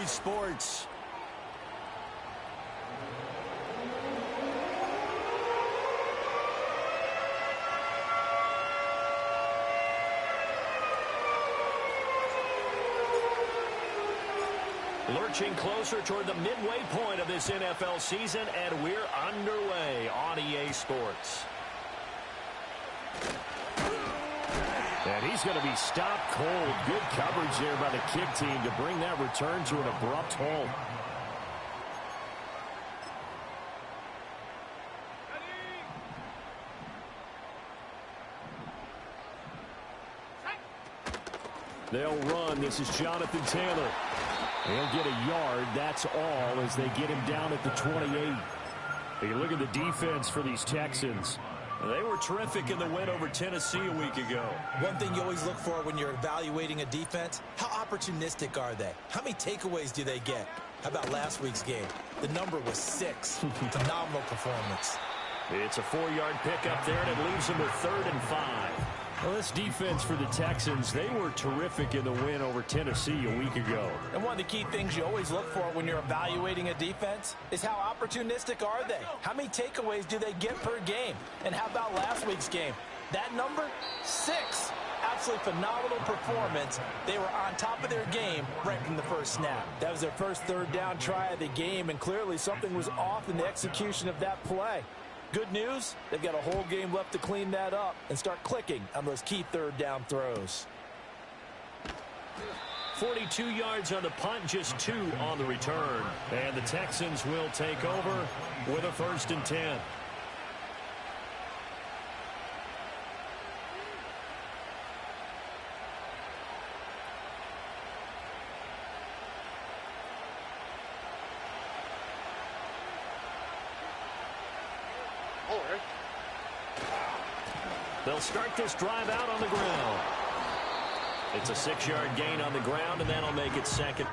Sports. Lurching closer toward the midway point of this NFL season, and we're underway on EA Sports. And he's going to be stopped cold. Good coverage there by the kick team to bring that return to an abrupt halt. They'll run. This is Jonathan Taylor. He'll get a yard. That's all as they get him down at the 28. You look at the defense for these Texans. They were terrific in the win over Tennessee a week ago. One thing you always look for when you're evaluating a defense, how opportunistic are they? How many takeaways do they get? How about last week's game? The number was 6. Phenomenal performance. It's a 4-yard pickup there, and it leaves them with 3rd and 5. Well, this defense for the Texans, they were terrific in the win over Tennessee a week ago. And one of the key things you always look for when you're evaluating a defense is how opportunistic are they? How many takeaways do they get per game? And how about last week's game? That number, 6. Absolutely phenomenal performance. They were on top of their game right from the first snap. That was their first 3rd down try of the game, and clearly something was off in the execution of that play. Good news, they've got a whole game left to clean that up and start clicking on those key 3rd down throws. 42 yards on the punt, just 2 on the return. And the Texans will take over with a 1st and 10. They'll start this drive out on the ground. It's a 6-yard gain on the ground, and that'll make it 2nd.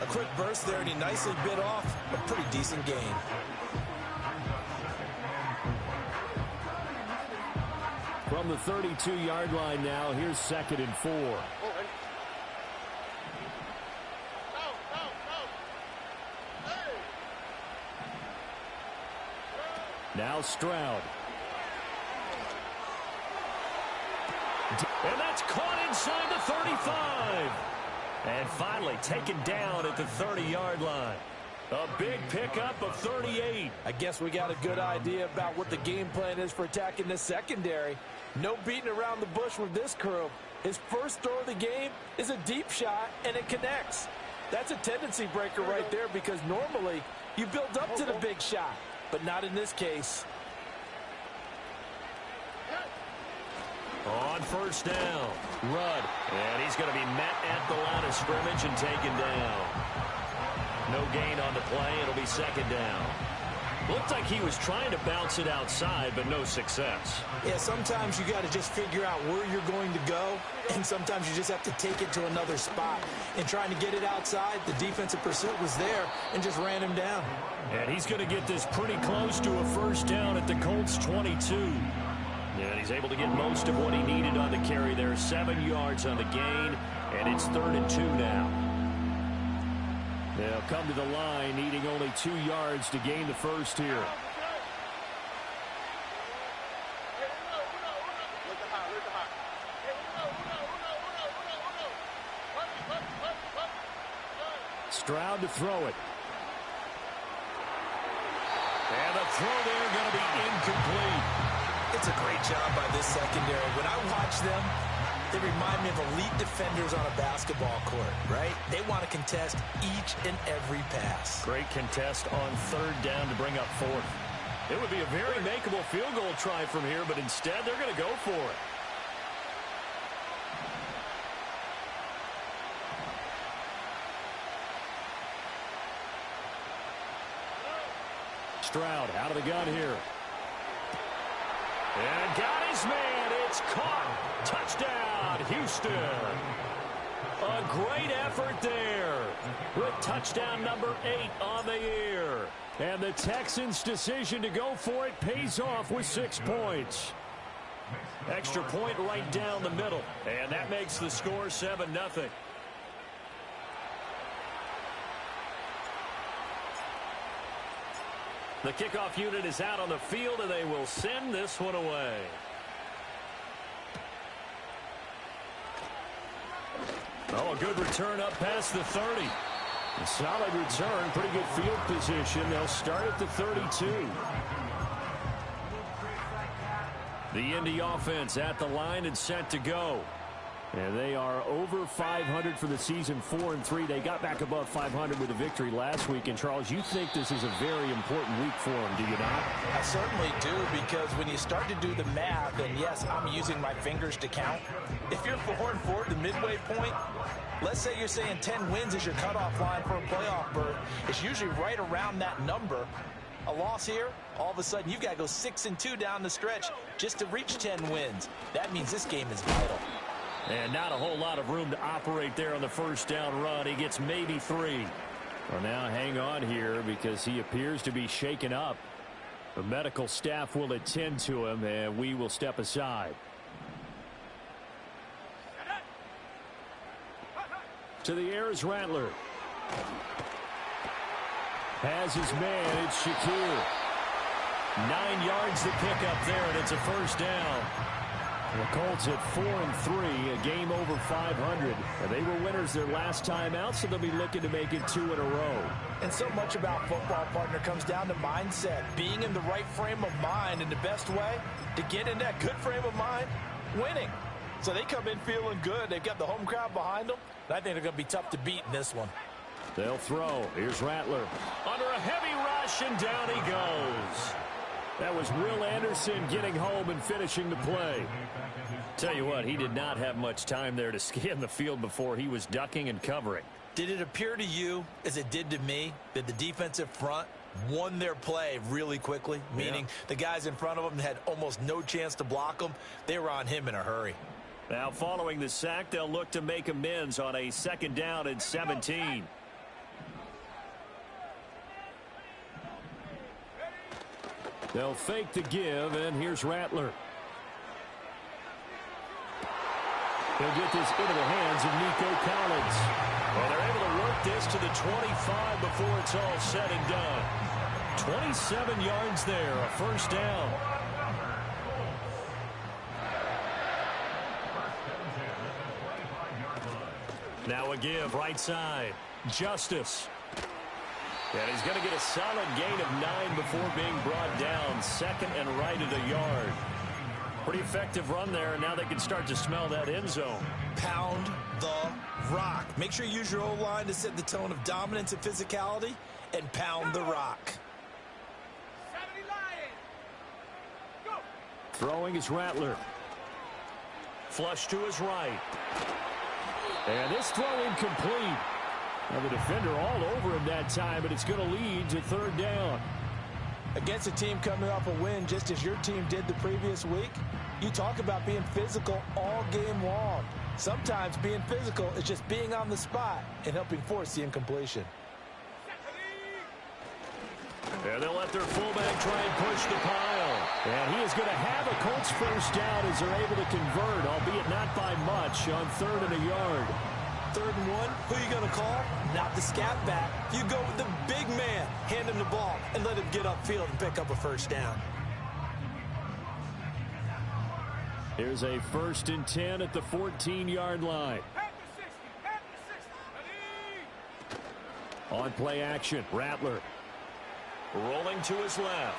A quick burst there, and he nicely bit off a pretty decent gain. From the 32-yard line now, here's 2nd and 4. Now Stroud. And that's caught inside the 35. And finally taken down at the 30-yard line. A big pickup of 38. I guess we got a good idea about what the game plan is for attacking this secondary. No beating around the bush with this crew. His first throw of the game is a deep shot, and it connects. That's a tendency breaker right there because normally you build up to the big shot, but not in this case. On 1st down, Rudd. And he's going to be met at the line of scrimmage and taken down. No gain on the play. It'll be 2nd down. Looked like he was trying to bounce it outside, but no success. Yeah, sometimes you got to just figure out where you're going to go, and sometimes you just have to take it to another spot. And trying to get it outside, the defensive pursuit was there and just ran him down. And he's going to get this pretty close to a 1st down at the Colts 22. And he's able to get most of what he needed on the carry there. 7 yards on the gain, and it's 3rd and 2 now. They'll come to the line, needing only 2 yards to gain the 1st here. Stroud to throw it. And the throw there going to be incomplete. It's a great job by this secondary. When I watch them, they remind me of elite defenders on a basketball court, right? They want to contest each and every pass. Great contest on 3rd down to bring up 4th. It would be a very makeable field goal try from here, but instead they're going to go for it. Stroud out of the gun here. And got his man. It's caught. Touchdown, Houston. A A great effort there with touchdown number 8 on the year. And the Texans' decision to go for it pays off with 6 points. Extra point right down the middle. And that makes the score 7-0. The kickoff unit is out on the field, and they will send this one away. Oh, a good return up past the 30. A solid return, pretty good field position. They'll start at the 32. The Indy offense at the line and set to go. And they are over 500 for the season, 4-3. They got back above 500 with a victory last week. And, Charles, you think this is a very important week for them, do you not? I certainly do, because when you start to do the math, and yes, I'm using my fingers to count. If you're 4-4 at the midway point, let's say you're saying 10 wins is your cutoff line for a playoff berth. It's usually right around that number. A loss here, all of a sudden you've got to go 6-2 down the stretch just to reach 10 wins. That means this game is vital. And not a whole lot of room to operate there on the first down run. He gets maybe 3. Well, now hang on here because he appears to be shaken up. The medical staff will attend to him, and we will step aside. To the air is Rattler. Has his man, it's Shakir. 9 yards to pick up there, and it's a first down. The Colts at 4-3, a game over 500. And they were winners their last time out, so they'll be looking to make it 2 in a row. And so much about football, partner, comes down to mindset. Being in the right frame of mind, and the best way to get in that good frame of mind, winning. So they come in feeling good. They've got the home crowd behind them. And I think they're going to be tough to beat in this one. They'll throw. Here's Rattler. Under a heavy rush, and down he goes. That was Will Anderson getting home and finishing the play. Tell you what, he did not have much time there to scan the field before he was ducking and covering. Did it appear to you, as it did to me, that the defensive front won their play really quickly? Meaning the guys in front of them had almost no chance to block them. They were on him in a hurry. Now, following the sack, they'll look to make amends on a 2nd down and 17. They'll fake the give, and here's Rattler. He'll get this into the hands of Nico Collins. Well, they're able to work this to the 25 before it's all said and done. 27 yards there, a first down. Now a give, right side. Justice. And he's going to get a solid gain of 9 before being brought down. 2nd and right at a yard. Pretty effective run there, and now they can start to smell that end zone. Pound the rock. Make sure you use your O-line to set the tone of dominance and physicality, and pound the rock. Throwing is Rattler. Flush to his right. And this throw incomplete. Now the defender all over him that time, but it's going to lead to 3rd down. Against a team coming off a win just as your team did the previous week, you talk about being physical all game long. Sometimes being physical is just being on the spot and helping force the incompletion. And they'll let their fullback try and push the pile. And he is going to have a Colts first down as they're able to convert, albeit not by much, on 3rd and a yard. 3rd and 1, who are you going to call? Not the scat back. You go with the big man, hand him the ball, and let him get upfield and pick up a first down. Here's a 1st and 10 at the 14-yard line. On play action, Rattler. Rolling to his left.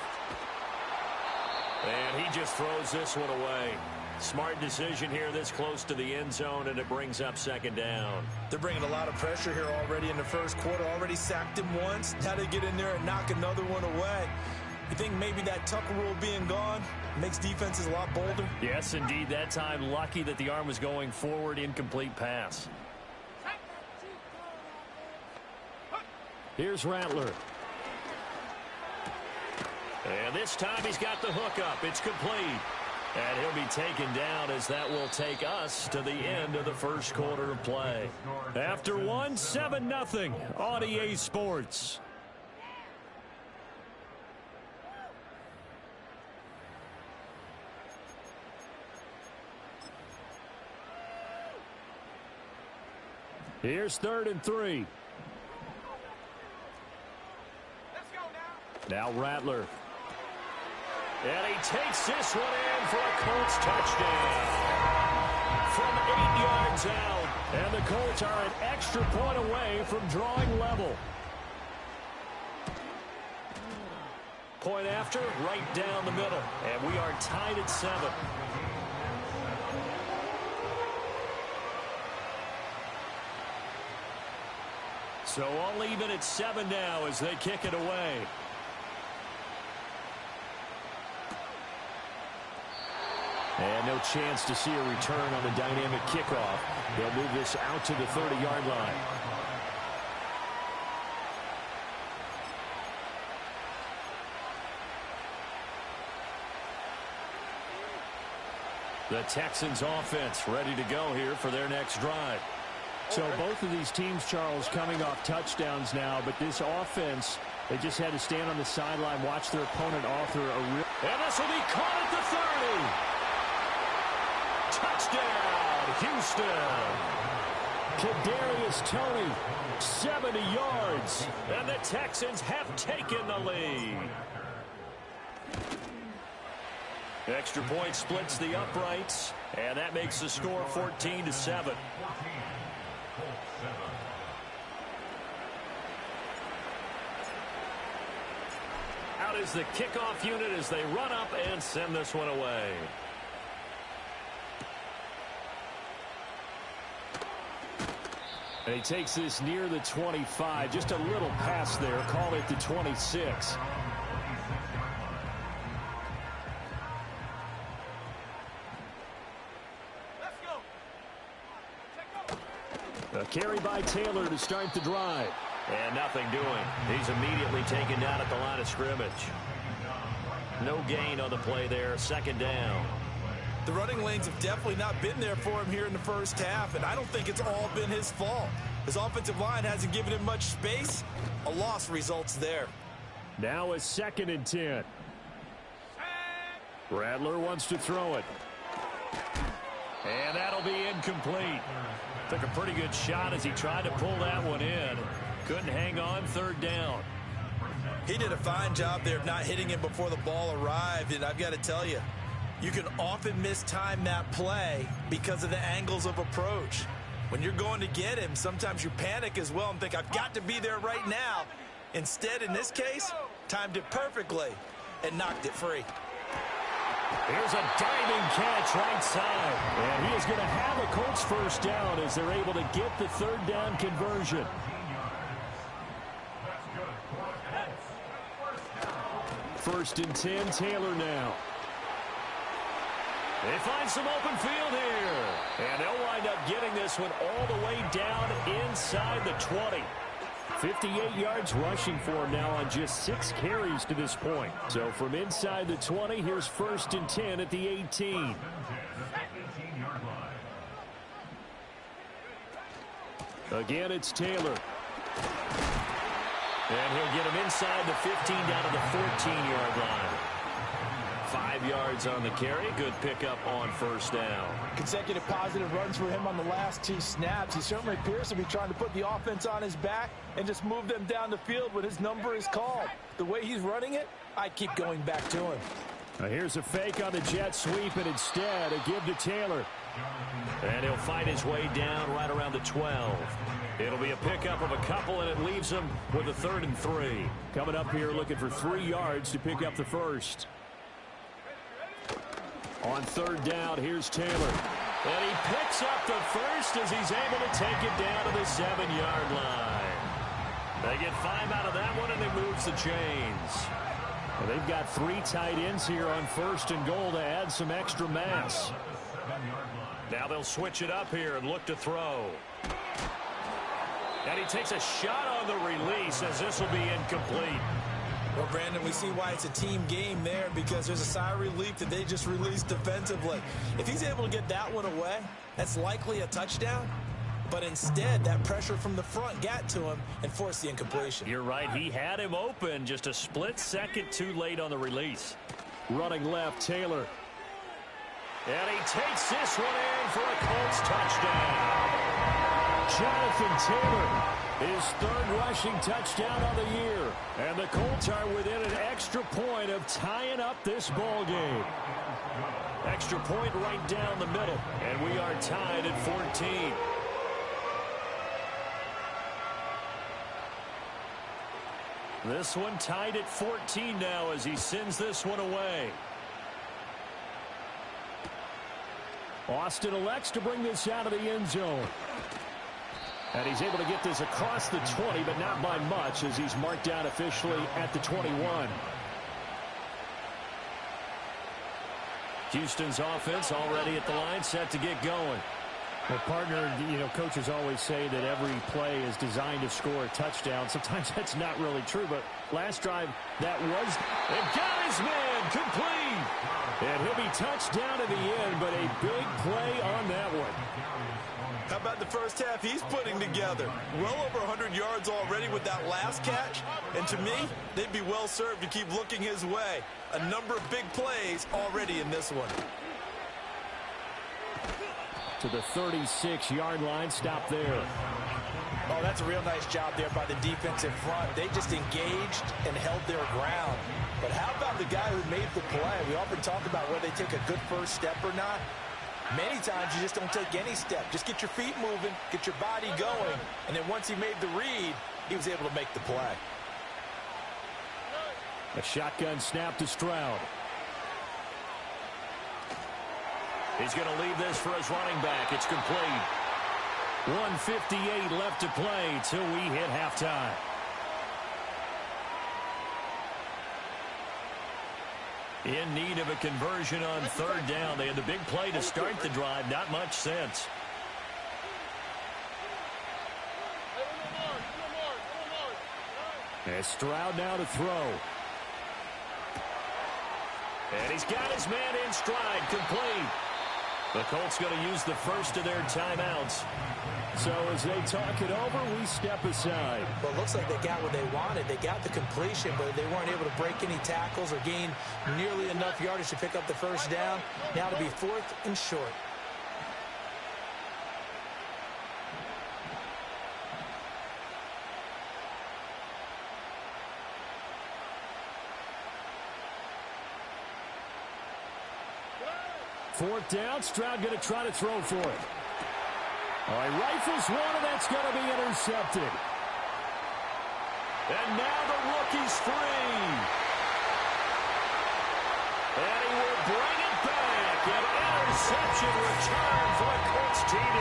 And he just throws this one away. Smart decision here this close to the end zone, and it brings up 2nd down. They're bringing a lot of pressure here already in the first quarter. Already sacked him once. Now they get in there and knock another one away. You think maybe that Tucker rule being gone makes defenses a lot bolder? Yes, indeed. That time, lucky that the arm was going forward. Incomplete pass. Here's Rattler. And this time he's got the hook up. It's complete. And he'll be taken down as that will take us to the end of the first quarter of play. After one, 7-0 on EA Sports. Here's 3rd and 3. Now Rattler. And he takes this one in for a Colts touchdown. From 8 yards out. And the Colts are an extra point away from drawing level. Point after, right down the middle. And we are tied at 7. So all even at 7 now as they kick it away. And no chance to see a return on the dynamic kickoff. They'll move this out to the 30-yard line. The Texans offense ready to go here for their next drive. So both of these teams, Charles, coming off touchdowns now, but this offense, they just had to stand on the sideline, watch their opponent author a real... And this will be caught at the 30. Touchdown, Houston. Kadarius Toney, 70 yards. And the Texans have taken the lead. Extra point splits the uprights, and that makes the score 14-7. Out is the kickoff unit as they run up and send this one away. And he takes this near the 25, just a little pass there, call it the 26. A carry by Taylor to start the drive. And nothing doing. He's immediately taken down at the line of scrimmage. No gain on the play there. 2nd down. The running lanes have definitely not been there for him here in the first half, and I don't think it's all been his fault. His offensive line hasn't given him much space. A loss results there. Now a 2nd and 10. Rattler wants to throw it. And that'll be incomplete. Took a pretty good shot as he tried to pull that one in. Couldn't hang on. 3rd down. He did a fine job there of not hitting him before the ball arrived, and I've got to tell you, you can often mistime that play because of the angles of approach. When you're going to get him, sometimes you panic as well and think, I've got to be there right now. Instead, in this case, timed it perfectly and knocked it free. Here's a diving catch right side. And he is going to have a Colts first down as they're able to get the 3rd down conversion. First and 10, Taylor now. They find some open field here. And they'll wind up getting this one all the way down inside the 20. 58 yards rushing for him now on just 6 carries to this point. So from inside the 20, here's 1st and 10 at the 18. Again, it's Taylor. And he'll get him inside the 15 down to the 14-yard line. 5 yards on the carry. Good pickup on 1st down. Consecutive positive runs for him on the last 2 snaps. He certainly appears to be trying to put the offense on his back and just move them down the field when his number is called. The way he's running it, I keep going back to him. Now here's a fake on the jet sweep, and instead a give to Taylor. And he'll fight his way down right around the 12. It'll be a pickup of a couple, and it leaves him with a 3rd and 3. Coming up here looking for 3 yards to pick up the first. On 3rd down, here's Taylor. And he picks up the first as he's able to take it down to the 7-yard line. They get 5 out of that one, and it moves the chains. Well, they've got 3 tight ends here on 1st and goal to add some extra mass. Now they'll switch it up here and look to throw. And he takes a shot on the release as this will be incomplete. Well, Brandon, we see why it's a team game there because there's a sigh of relief that they just released defensively. If he's able to get that one away, that's likely a touchdown. But instead, that pressure from the front got to him and forced the incompletion. You're right. He had him open just a split second too late on the release. Running left, Taylor. And he takes this one in for a Colts touchdown. Jonathan Taylor, his third rushing touchdown on the year. And the Colts are within an extra point of tying up this ball game. Extra point right down the middle. And we are tied at 14. This one tied at 14 now as he sends this one away. Austin elects to bring this out of the end zone. And he's able to get this across the 20, but not by much as he's marked down officially at the 21. Houston's offense already at the line, set to get going. Well, partner, you know, coaches always say that every play is designed to score a touchdown. Sometimes that's not really true, but last drive, that was. And got his man complete. And he'll be touched down at the end, but a big play on that one. How about the first half he's putting together? Well over 100 yards already with that last catch. And to me, they'd be well served to keep looking his way. A number of big plays already in this one. To the 36-yard line, stop there. Oh, that's a real nice job there by the defensive front. They just engaged and held their ground. But how about the guy who made the play? We often talk about whether they take a good first step or not. Many times you just don't take any step. Just get your feet moving, get your body going, and then once he made the read, he was able to make the play. A shotgun snap to Stroud. He's going to leave this for his running back. It's complete. 1:58 left to play till we hit halftime. In need of a conversion on third down. They had the big play to start the drive. Not much sense. And Stroud now to throw. And he's got his man in stride. Complete. The Colts going to use the first of their timeouts. So as they talk it over, we step aside. Well, it looks like they got what they wanted. They got the completion, but they weren't able to break any tackles or gain nearly enough yardage to pick up the first down. Now to be fourth and short. Fourth down, Stroud going to try to throw for it. All right, rifles one, and that's going to be intercepted. And now the rookie's free. And he will bring it back. An interception return for a Colts TD.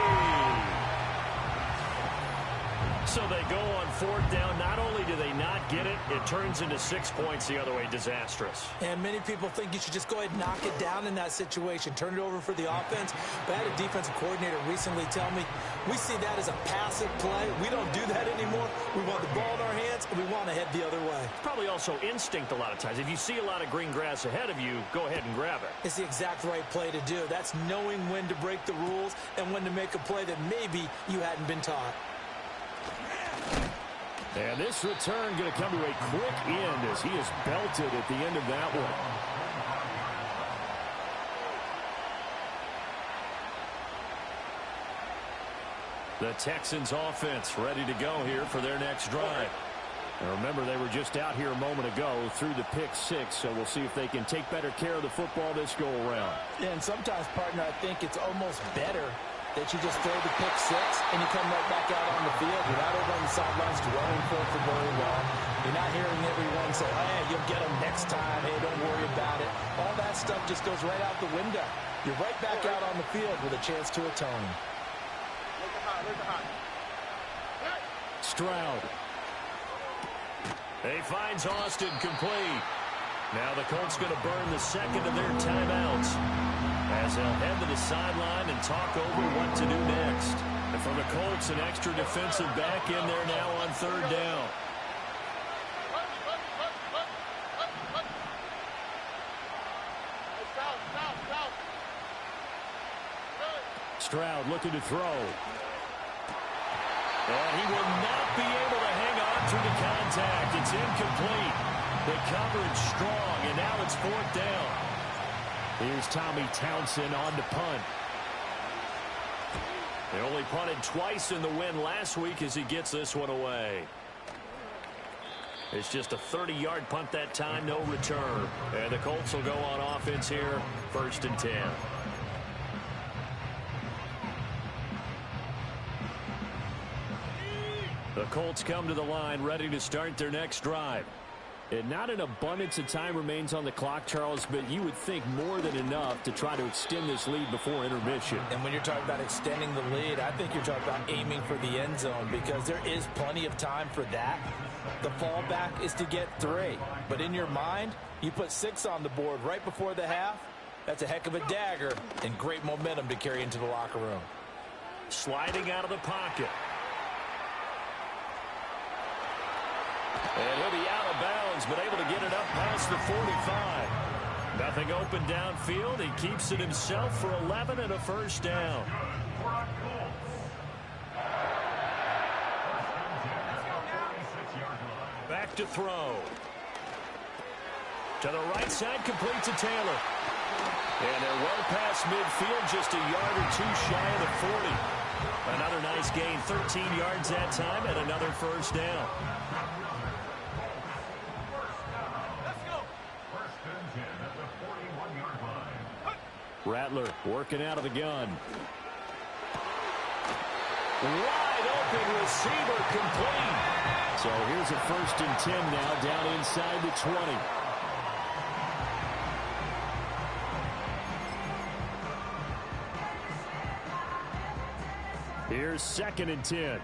So they go on fourth down. Not only do they not get it, it turns into 6 points the other way. Disastrous. And many people think you should just go ahead and knock it down in that situation. Turn it over for the offense. But I had a defensive coordinator recently tell me, we see that as a passive play. We don't do that anymore. We want the ball in our hands, and we want to head the other way. It's probably also instinct a lot of times. If you see a lot of green grass ahead of you, go ahead and grab it. It's the exact right play to do. That's knowing when to break the rules and when to make a play that maybe you hadn't been taught. And this return going to come to a quick end as he is belted at the end of that one. The Texans offense ready to go here for their next drive. And remember, they were just out here a moment ago through the pick six, so we'll see if they can take better care of the football this go around. And sometimes, partner, I think it's almost better that you just throw the pick six and you come right back out on the field. You're not over on the sidelines dwelling for it for very long. You're not hearing everyone say, hey, you'll get them next time. Hey, don't worry about it. All that stuff just goes right out the window. You're right back out on the field with a chance to atone. Stroud. He finds Austin complete. Now the Colts going to burn the second of their timeouts as they'll head to the sideline and talk over what to do next. And for the Colts, an extra defensive back in there now on third down. Stroud looking to throw. And he will not be able to hang on through the contact. It's incomplete. The coverage strong, and now it's 4th down. Here's Tommy Townsend on to punt. They only punted twice in the win last week as he gets this one away. It's just a 30-yard punt that time, no return. And the Colts will go on offense here, 1st and 10. The Colts come to the line ready to start their next drive. And not an abundance of time remains on the clock, Charles, but you would think more than enough to try to extend this lead before intermission. And when you're talking about extending the lead, I think you're talking about aiming for the end zone because there is plenty of time for that. The fallback is to get 3. But in your mind, you put 6 on the board right before the half. That's a heck of a dagger and great momentum to carry into the locker room. Sliding out of the pocket. And he'll be out of bounds, but able to get it up past the 45. Nothing open downfield. He keeps it himself for 11 and a 1st down. Back to throw. To the right side, complete to Taylor. And they're well past midfield, just a yard or 2 shy of the 40. Another nice gain, 13 yards that time, and another 1st down. Rattler working out of the gun. Wide open receiver complete. So here's a 1st and 10 now down inside the 20. Here's 2nd and 10.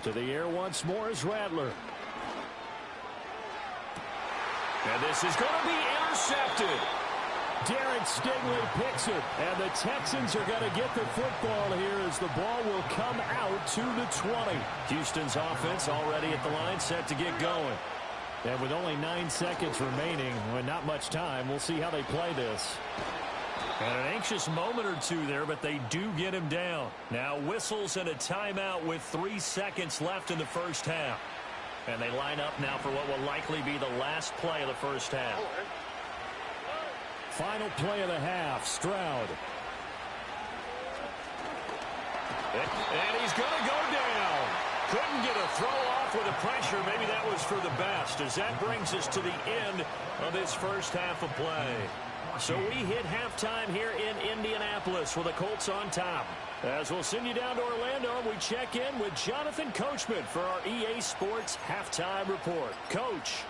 To the air once more is Rattler. And this is going to be intercepted. Darren Stingley picks it. And the Texans are going to get the football here as the ball will come out to the 20. Houston's offense already at the line, set to get going. And with only 9 seconds remaining, with not much time, we'll see how they play this. And an anxious moment or two there, but they do get him down. Now whistles and a timeout with 3 seconds left in the 1st half. And they line up now for what will likely be the last play of the 1st half. Final play of the half, Stroud. And he's going to go down. Couldn't get a throw off with the pressure. Maybe that was for the best, as that brings us to the end of this 1st half of play. So we hit halftime here in Indianapolis with the Colts on top. As we'll send you down to Orlando, we check in with Jonathan Coachman for our EA Sports Halftime Report. Coach.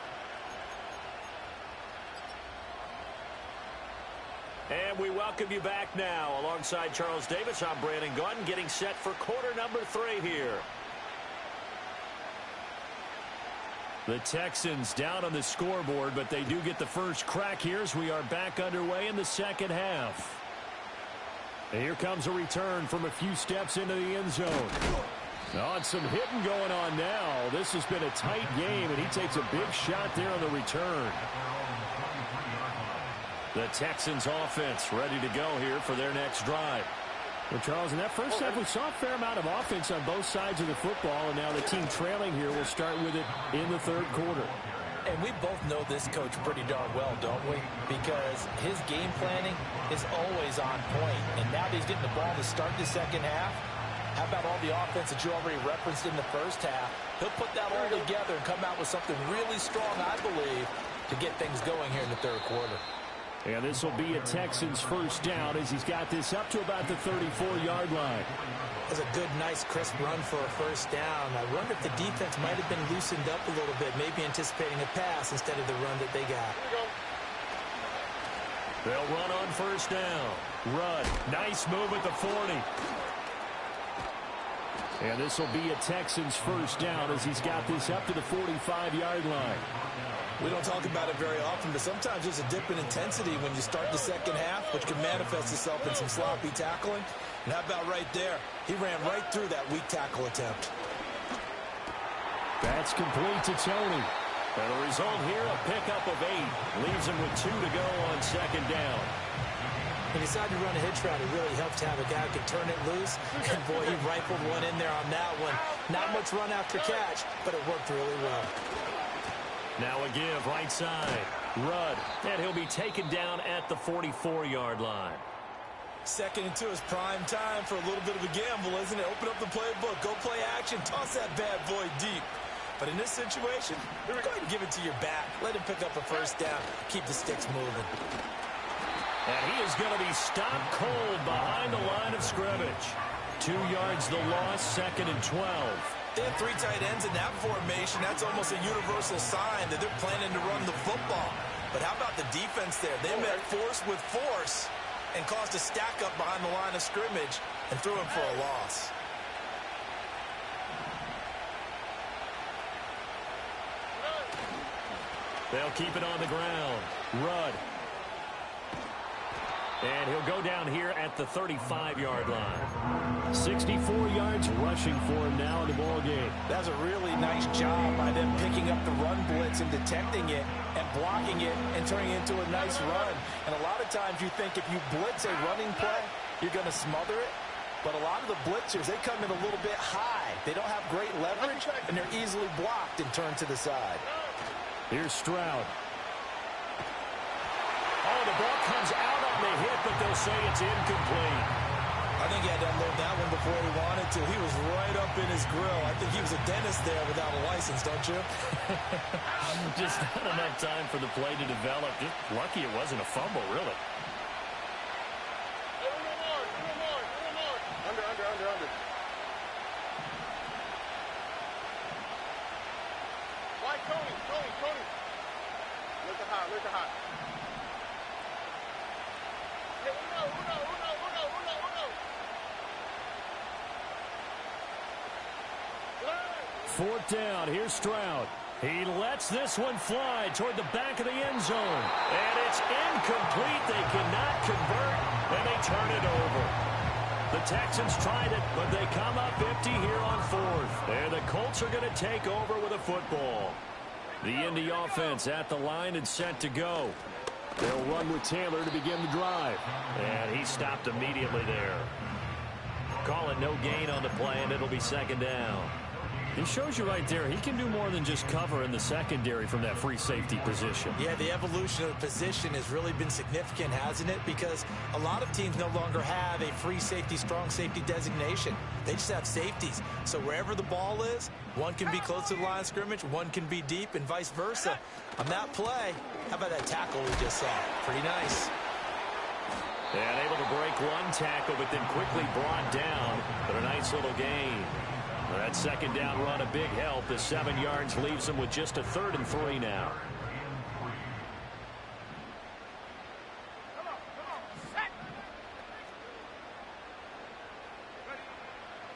And we welcome you back now. Alongside Charles Davis, I'm Brandon Gunn, getting set for quarter number 3 here. The Texans down on the scoreboard, but they do get the first crack here as we are back underway in the 2nd half. And here comes a return from a few steps into the end zone. Oh, and some hitting going on now. This has been a tight game, and he takes a big shot there on the return. The Texans offense ready to go here for their next drive. Well, Charles, in that first half, we saw a fair amount of offense on both sides of the football, and now the team trailing here will start with it in the 3rd quarter. And we both know this coach pretty darn well, don't we? Because his game planning is always on point. And now that he's getting the ball to start the 2nd half, how about all the offense that you already referenced in the 1st half? He'll put that all together and come out with something really strong, I believe, to get things going here in the 3rd quarter. And this will be a Texans 1st down as he's got this up to about the 34-yard line. That's a good, nice, crisp run for a 1st down. I wonder if the defense might have been loosened up a little bit, maybe anticipating a pass instead of the run that they got. They'll run on 1st down. Run. Nice move at the 40. And this will be a Texans 1st down as he's got this up to the 45-yard line. We don't talk about it very often, but sometimes there's a dip in intensity when you start the 2nd half, which can manifest itself in some sloppy tackling. And how about right there? He ran right through that weak tackle attempt. That's complete to Tony. And the result here, a pickup of 8. Leaves him with 2 to go on second down. He decided to run a hitch route. It really helped to have a guy who could turn it loose. And, boy, he rifled one in there on that one. Not much run after catch, but it worked really well. Now a give right side. Rudd. And he'll be taken down at the 44-yard line. 2nd and 2 is prime time for a little bit of a gamble, isn't it? Open up the playbook. Go play action. Toss that bad boy deep. But in this situation, go ahead and give it to your back. Let him pick up a first down. Keep the sticks moving. And he is going to be stopped cold behind the line of scrimmage. 2 yards the loss, 2nd and 12. They have 3 tight ends in that formation. That's almost a universal sign that they're planning to run the football. But how about the defense there? They met force with force and caused a stack up behind the line of scrimmage and threw him for a loss. They'll keep it on the ground. Rudd. And he'll go down here at the 35-yard line. 64 yards rushing for him now in the ballgame. That's a really nice job by them picking up the run blitz and detecting it and blocking it and turning it into a nice run. And a lot of times you think if you blitz a running play, you're going to smother it. But a lot of the blitzers, they come in a little bit high. They don't have great leverage, and they're easily blocked and turned to the side. Here's Stroud. Oh, the ball comes out on the hit, but they'll say it's incomplete. I think he had to unload that one before he wanted to. He was right up in his grill. I think he was a dentist there without a license, don't you? Just not enough time for the play to develop. Just lucky it wasn't a fumble, really. Under. Why, Tony? Look at hot. Fourth down. Here's Stroud. He lets this one fly toward the back of the end zone. And it's incomplete. They cannot convert, and they turn it over. The Texans tried it, but they come up empty here on 4th. And the Colts are going to take over with a football. The Indy offense at the line and set to go. They'll run with Taylor to begin the drive. And he stopped immediately there. Call it no gain on the play, and it'll be 2nd down. It shows you right there, he can do more than just cover in the secondary from that free safety position. Yeah, the evolution of the position has really been significant, hasn't it? Because a lot of teams no longer have a free safety, strong safety designation. They just have safeties. So wherever the ball is, one can be close to the line of scrimmage, one can be deep, and vice versa. On that play, how about that tackle we just saw? Pretty nice. And able to break one tackle, but then quickly brought down. But a nice little gain. That 2nd down run, a big help. The 7 yards leaves them with just a 3rd and 3 now.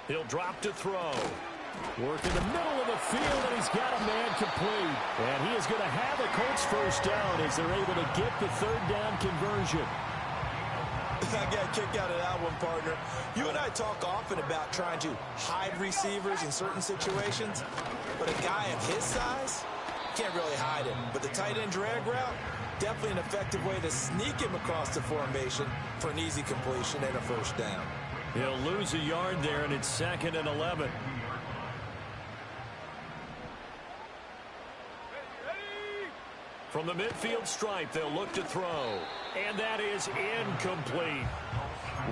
He'll drop to throw. Work in the middle of the field, and he's got a man complete. And he is going to have a Colts first down as they're able to get the 3rd down conversion. I got a kick out of that one, partner. You and I talk often about trying to hide receivers in certain situations, but a guy of his size, can't really hide him. But the tight end drag route, definitely an effective way to sneak him across the formation for an easy completion and a first down. He'll lose a yard there, and it's 2nd and 11. From the midfield stripe, they'll look to throw. And that is incomplete.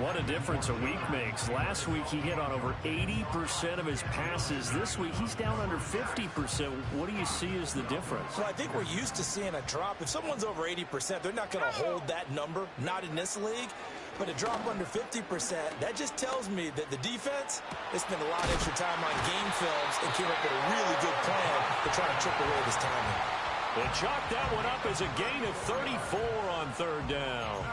What a difference a week makes. Last week, he hit on over 80% of his passes. This week, he's down under 50%. What do you see as the difference? Well, I think we're used to seeing a drop. If someone's over 80%, they're not going to hold that number, not in this league. But a drop under 50%, that just tells me that the defense, they spent a lot of extra time on game films and came up with a really good plan to try to chip away this timing. They chalked that one up as a gain of 34 on 3rd down.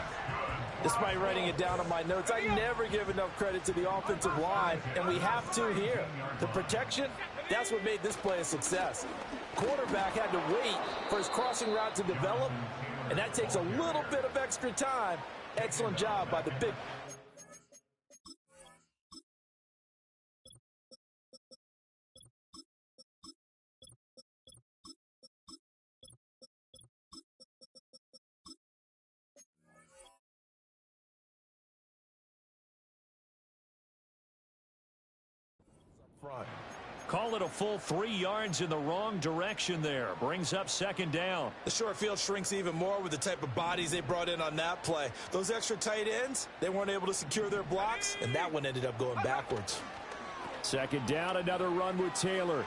Despite writing it down on my notes, I never give enough credit to the offensive line, and we have to here. The protection, that's what made this play a success. Quarterback had to wait for his crossing route to develop, and that takes a little bit of extra time. Excellent job by the big front. Call it a full 3 yards in the wrong direction there. Brings up second down. The short field shrinks even more with the type of bodies they brought in on that play. Those extra tight ends, they weren't able to secure their blocks, and that one ended up going backwards. Second down, another run with Taylor.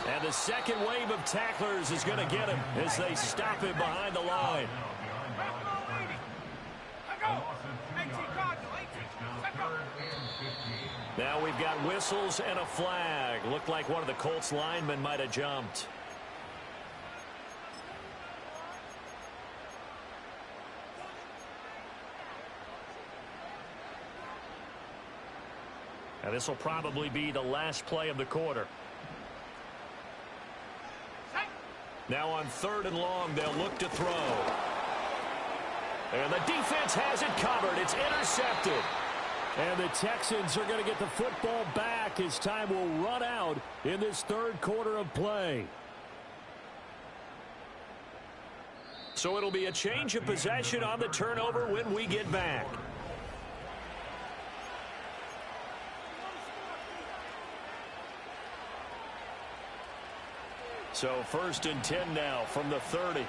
And the second wave of tacklers is going to get him as they stop him behind the line. Now we've got whistles and a flag. Looked like one of the Colts linemen might have jumped. And this will probably be the last play of the quarter. Now on 3rd and long, they'll look to throw. And the defense has it covered. It's intercepted. And the Texans are going to get the football back as time will run out in this 3rd quarter of play. So it'll be a change of possession on the turnover when we get back. So 1st and 10 now from the 30.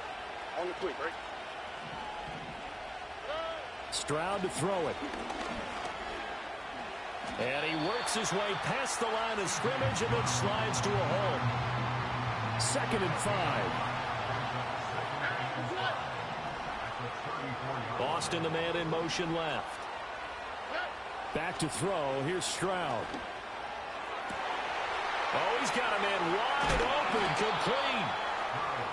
On the quick, right? Stroud to throw it. And he works his way past the line of scrimmage and then slides to a hole. 2nd and 5. Boston, the man in motion left. Back to throw. Here's Stroud. Oh, he's got a man wide open, complete.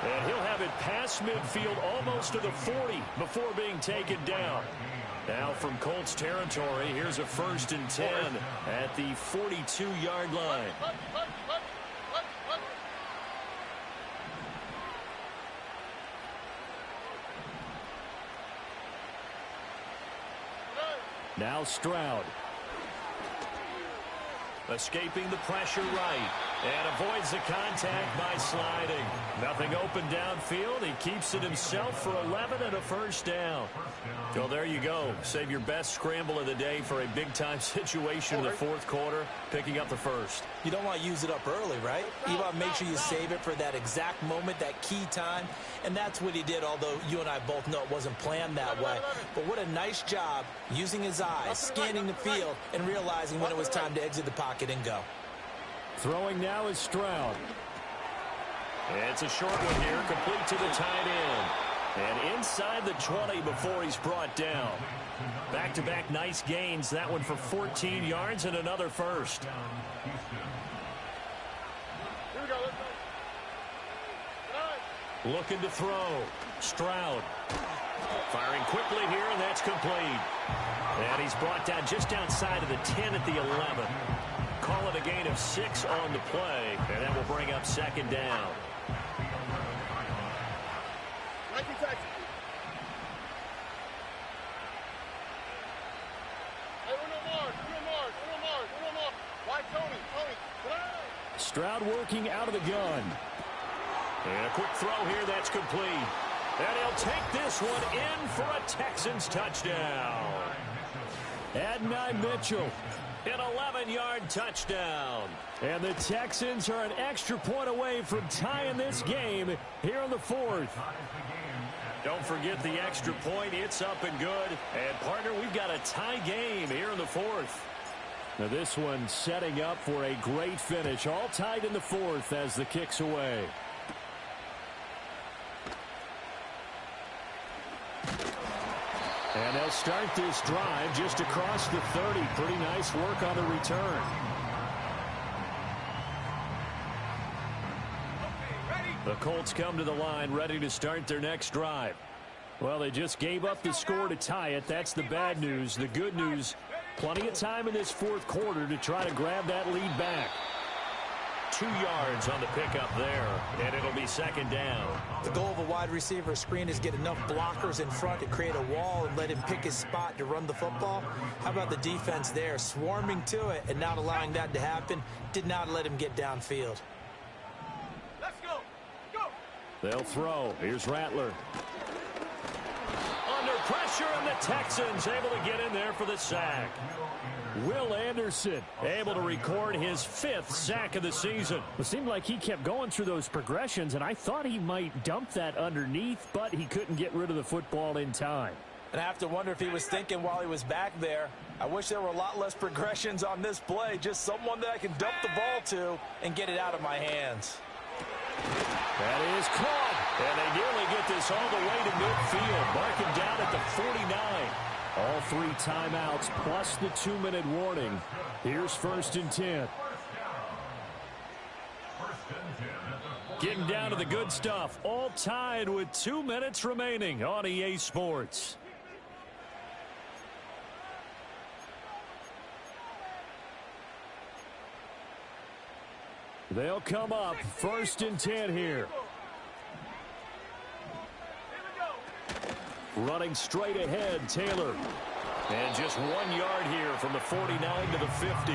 And he'll have it past midfield almost to the 40 before being taken down. Now from Colts territory, here's a 1st and 10 at the 42-yard line. Now Stroud. Escaping the pressure right. And avoids the contact by sliding. Nothing open downfield. He keeps it himself for 11 and a 1st down. So there you go. Save your best scramble of the day for a big-time situation in the 4th quarter, picking up the 1st. You don't want to use it up early, right? You want to make sure you save it for that exact moment, that key time. And that's what he did, although you and I both know it wasn't planned that way. But what a nice job using his eyes, scanning the field, and realizing when it was time to exit the pocket and go. Throwing now is Stroud. It's a short one here, complete to the tight end. And inside the 20 before he's brought down. Back-to-back nice gains. That one for 14 yards and another 1st. Here we go, let's go. Looking to throw. Stroud. Firing quickly here, and that's complete. And he's brought down just outside of the 10 at the 11. Call it a gain of 6 on the play, and that will bring up 2nd down. Stroud working out of the gun. And a quick throw here, that's complete. And he'll take this one in for a Texans touchdown. Adonai Mitchell. An 11-yard touchdown. And the Texans are an extra point away from tying this game here in the 4th. Don't forget the extra point. It's up and good. And, partner, we've got a tie game here in the 4th. Now this one setting up for a great finish. All tied in the 4th as the kick's away. And they'll start this drive just across the 30. Pretty nice work on the return. The Colts come to the line ready to start their next drive. Well, they just gave up the score to tie it. That's the bad news. The good news, plenty of time in this 4th quarter to try to grab that lead back. 2 yards on the pickup there, and it'll be 2nd down. The goal of a wide receiver screen is get enough blockers in front to create a wall and let him pick his spot to run the football. How about the defense there, swarming to it and not allowing that to happen? Did not let him get downfield. Let's go. Go. They'll throw. Here's Rattler. Under pressure. pressure, and the Texans able to get in there for the sack. Will Anderson able to record his 5th sack of the season. It seemed like he kept going through those progressions, and I thought he might dump that underneath, but he couldn't get rid of the football in time. And I have to wonder if he was thinking while he was back there, I wish there were a lot less progressions on this play, just someone that I can dump the ball to and get it out of my hands. That is caught. And they nearly get this all the way to midfield, marking down at the 49. All 3 timeouts plus the 2-minute warning. Here's 1st and 10. Getting down to the good stuff. All tied with 2 minutes remaining on EA Sports. They'll come up 1st and 10 here. Running straight ahead, Taylor. And just 1 yard here from the 49 to the 50.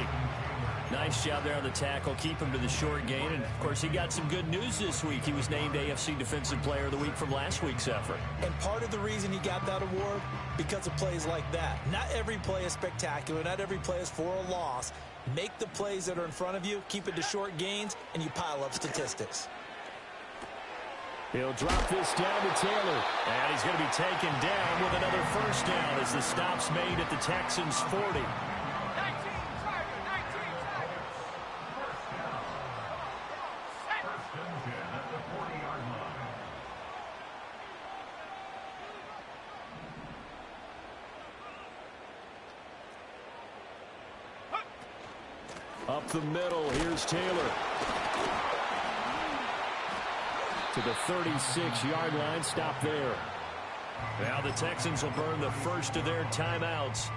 Nice job there on the tackle. Keep him to the short gain. And, of course, he got some good news this week. He was named AFC Defensive Player of the Week from last week's effort. And part of the reason he got that award, because of plays like that. Not every play is spectacular. Not every play is for a loss. Make the plays that are in front of you, keep it to short gains, and you pile up statistics. He'll drop this down to Taylor. And he's going to be taken down with another 1st down as the stop's made at the Texans' 40. Up the middle, here's Taylor. To the 36-yard line, stop there. Now the Texans will burn the first of their timeouts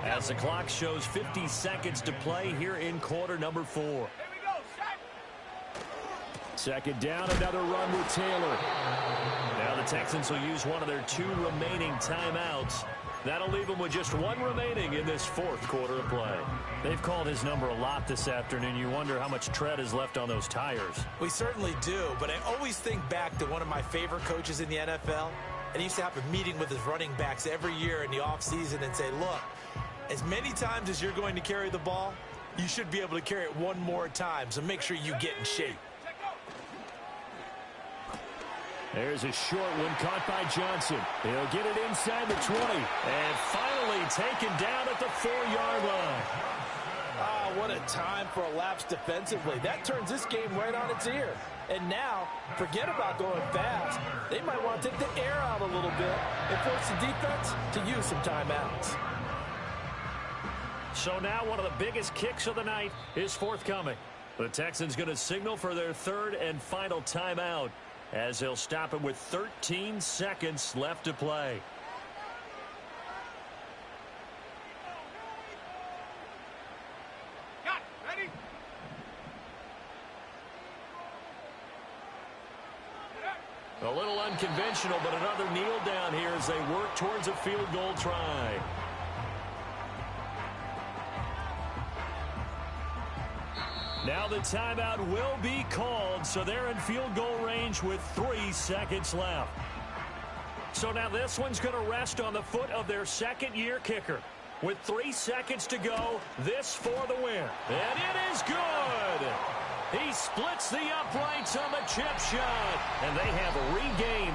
as the clock shows 50 seconds to play here in quarter number 4. 2nd down, another run with Taylor. Now the Texans will use one of their 2 remaining timeouts. That'll leave them with just 1 remaining in this 4th quarter of play. They've called his number a lot this afternoon. You wonder how much tread is left on those tires. We certainly do, but I always think back to one of my favorite coaches in the NFL, and he used to have a meeting with his running backs every year in the offseason and say, look, as many times as you're going to carry the ball, you should be able to carry it 1 more time, so make sure you get in shape. There's a short one caught by Johnson. He'll get it inside the 20. And finally taken down at the 4-yard line. Ah, what a time for a lapse defensively. That turns this game right on its ear. And now, forget about going fast. They might want to take the air out a little bit and force the defense to use some timeouts. So now one of the biggest kicks of the night is forthcoming. The Texans going to signal for their 3rd and final timeout, as they'll stop it with 13 seconds left to play. Got it. Ready? A little unconventional, but another kneel down here as they work towards a field goal try. Now the timeout will be called, so they're in field goal range with 3 seconds left. So now this one's going to rest on the foot of their 2nd-year kicker. With 3 seconds to go, this for the win. And it is good! He splits the uprights on the chip shot, and they have regained the